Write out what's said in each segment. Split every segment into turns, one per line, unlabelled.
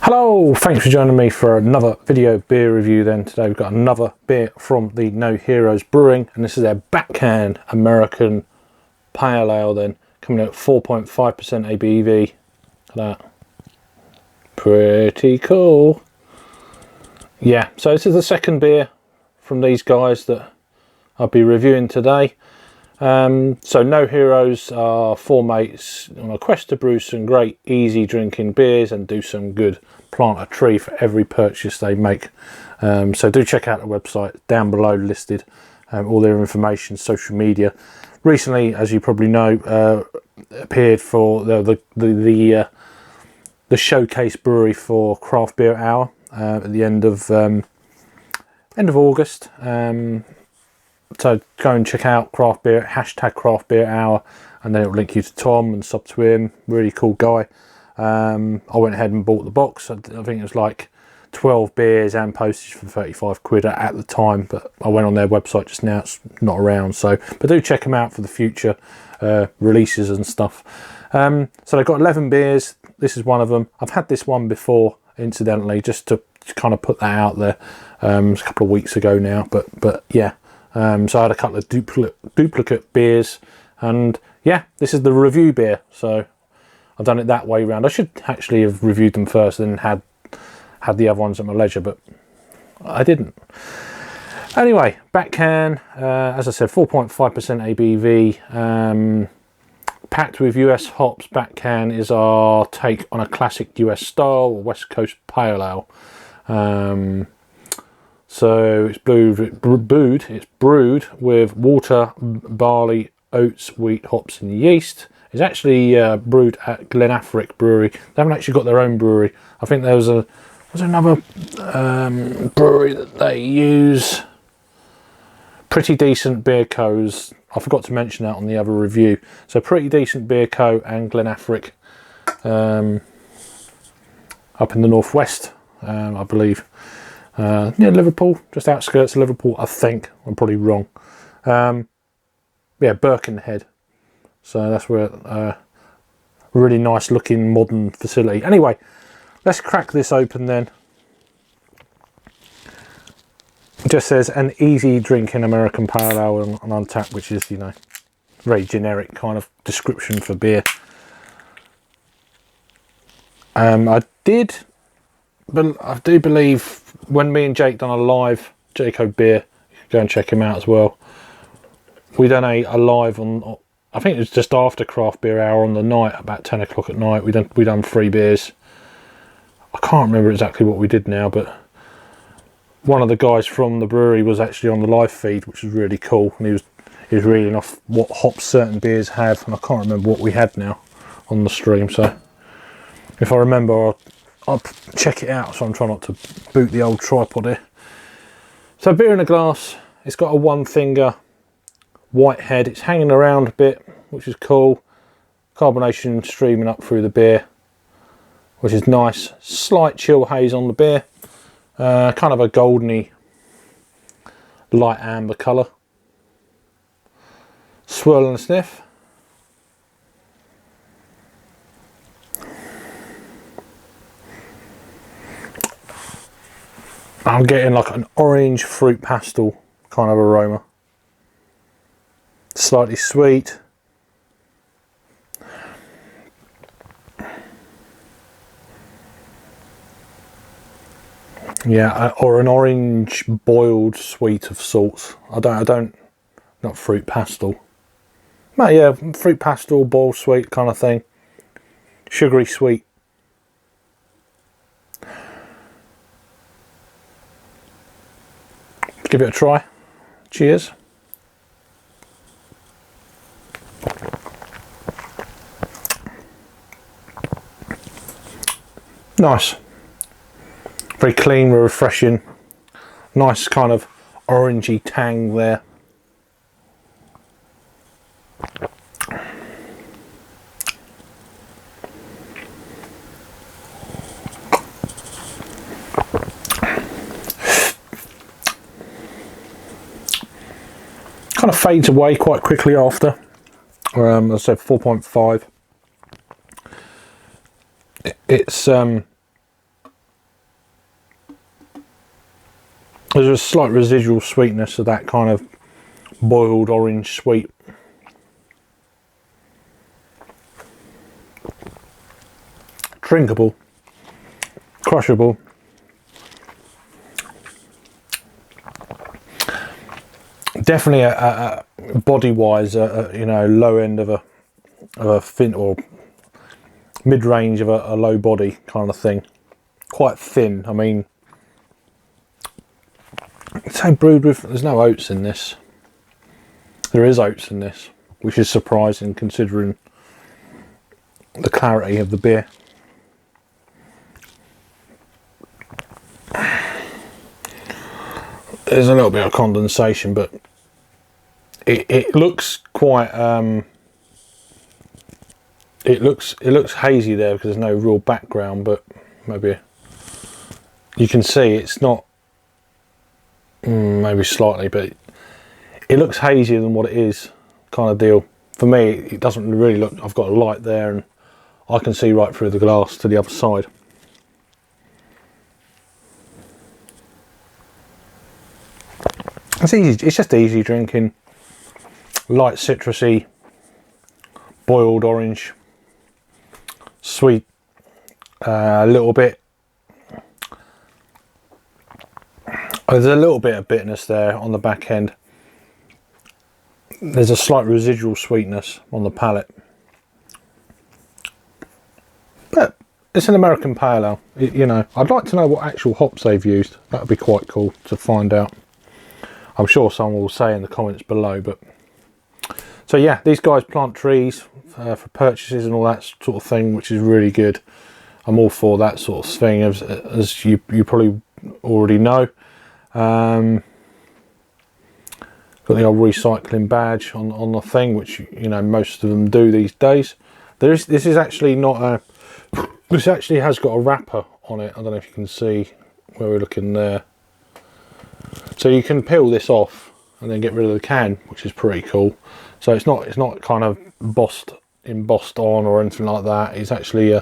Hello, thanks for joining me for another video beer review then. Today we've got another beer from the No Heroes Brewing, and this is their Batcan American Pale Ale then, coming out at 4.5% ABV. Look at that. Pretty cool. Yeah, so this is the second beer from these guys that I'll be reviewing today. So No Heroes are four mates on a quest to brew some great easy drinking beers and do some good, plant a tree for every purchase they make. So do check out the website down below listed, all their information, social media. Recently, as you probably know, appeared for the showcase brewery for Craft Beer Hour at the end of August. So go and check out Craft Beer, hashtag Craft Beer Hour, and then it'll link you to Tom and sub to him. Really cool guy. I went ahead and bought the box. I think it was like 12 beers and postage for 35 quid at the time, but I went on their website just now, it's not around. So, but do check them out for the future releases and stuff. So they've got 11 beers. This is one of them. I've had this one before, incidentally, just to kind of put that out there. It's a couple of weeks ago now, but yeah. So I had a couple of duplicate beers, and yeah, this is the review beer, so I've done it that way round. I should actually have reviewed them first and had the other ones at my leisure, but I didn't. Anyway, Batcan, as I said, 4.5% ABV, packed with US hops. Batcan is our take on a classic US style West Coast Pale Ale. So it's brewed with water, barley, oats, wheat, hops and yeast. It's actually brewed at Glenafric Brewery. They haven't actually got their own brewery. I think there was another brewery that they use. Pretty Decent Beer Co.'s. I forgot to mention that on the other review. So Pretty Decent Beer Co. and Glenafric up in the northwest, I believe. Near Liverpool, just outskirts of Liverpool, I think. I'm probably wrong. Yeah, Birkenhead. So that's where really nice looking modern facility. Anyway, let's crack this open then. It just says an easy drinking American Pale Ale on Untapped, which is, you know, very generic kind of description for beer. I do believe when me and Jake done a live Jacob Beer, you can go and check him out as well. We done a live on, I think it was just after Craft Beer Hour on the night, about 10 o'clock at night. We done 3 beers. I can't remember exactly what we did now, but one of the guys from the brewery was actually on the live feed, which was really cool. And he was reading off what hops certain beers have, and I can't remember what we had now on the stream. So if I remember, I'll check it out, so I'm trying not to boot the old tripod here. So beer in a glass, it's got a 1 finger white head, it's hanging around a bit, which is cool. Carbonation streaming up through the beer, which is nice. Slight chill haze on the beer, kind of a goldeny light amber colour. Swirl and sniff. I'm getting like an orange fruit pastel kind of aroma. Slightly sweet. Yeah, or an orange boiled sweet of sorts. I don't, not fruit pastel. No, yeah, fruit pastel, boiled sweet kind of thing. Sugary sweet. Give it a try. Cheers. Nice. Very clean, refreshing. Nice kind of orangey tang there. Kind of fades away quite quickly after. As I said, 4.5. It's There's a slight residual sweetness of that kind of boiled orange sweet. Drinkable, crushable. Definitely a body-wise, you know, low end of a thin or mid-range of a low body kind of thing. Quite thin. I mean, so brewed with. There's no oats in this. There is oats in this, which is surprising considering the clarity of the beer. There's a little bit of condensation, but it looks quite it looks hazy there because there's no real background, but maybe you can see it's not, maybe slightly, but it looks hazier than what it is, kind of deal. For me, it doesn't really look. I've got a light there and I can see right through the glass to the other side. It's easy. It's just easy drinking. Light citrusy, boiled orange, sweet, a little bit. There's a little bit of bitterness there on the back end. There's a slight residual sweetness on the palate. But it's an American pale ale. You know, I'd like to know what actual hops they've used. That would be quite cool to find out. I'm sure someone will say in the comments below. But so yeah, these guys plant trees for purchases and all that sort of thing, which is really good. I'm all for that sort of thing, as you probably already know. Got the old recycling badge on the thing, which, you know, most of them do these days. This is actually not a. This actually has got a wrapper on it. I don't know if you can see where we're looking there. So you can peel this off and then get rid of the can, which is pretty cool. So it's not kind of embossed on or anything like that. It's actually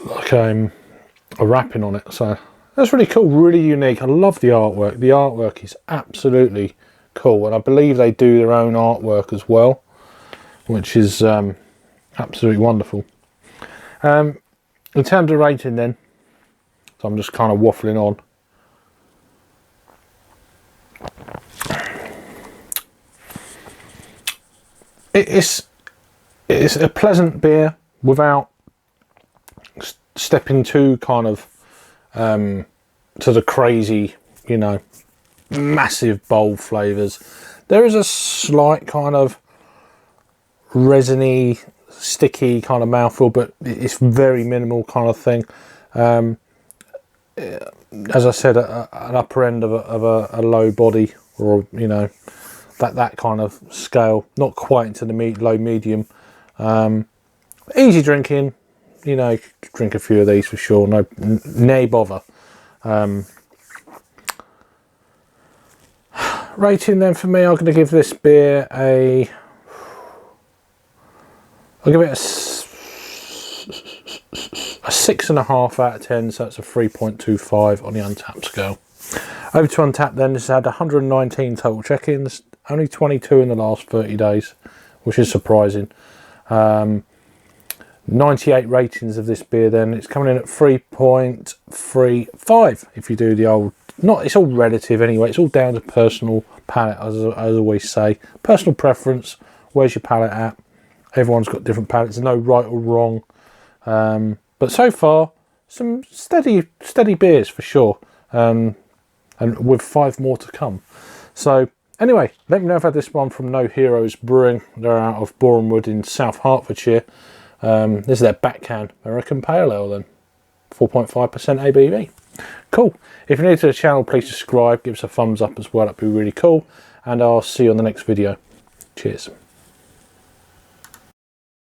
like a wrapping on it. So that's really cool, really unique. I love the artwork. The artwork is absolutely cool, and I believe they do their own artwork as well, which is absolutely wonderful. In terms of rating then, so I'm just kind of waffling on. It's a pleasant beer without stepping too kind of to the crazy, you know, massive bold flavours. There is a slight kind of resiny, sticky kind of mouthfeel, but it's very minimal kind of thing. As I said, an upper end of a low body, or, you know, that kind of scale, not quite into the low medium. Easy drinking, you know, drink a few of these for sure. No, nay bother. Rating then for me, I'm going to give this beer I'll give it a 6.5 out of 10, so it's a 3.25 on the Untapped scale. Over to Untapped then, this has had 119 total check-ins, only 22 in the last 30 days, which is surprising. 98 ratings of this beer then. It's coming in at 3.35 if you do the old, it's all relative anyway, it's all down to personal palate, as I always say. Personal preference, where's your palate at? Everyone's got different palates, there's no right or wrong. But so far, some steady beers for sure, and with 5 more to come. So anyway, let me know if I had this one from No Heroes Brewing. They're out of Bournemouth in South Hertfordshire. This is their Batcan American Pale Ale then, 4.5% ABV. Cool. If you're new to the channel, please subscribe, give us a thumbs up as well, that'd be really cool. And I'll see you on the next video. Cheers.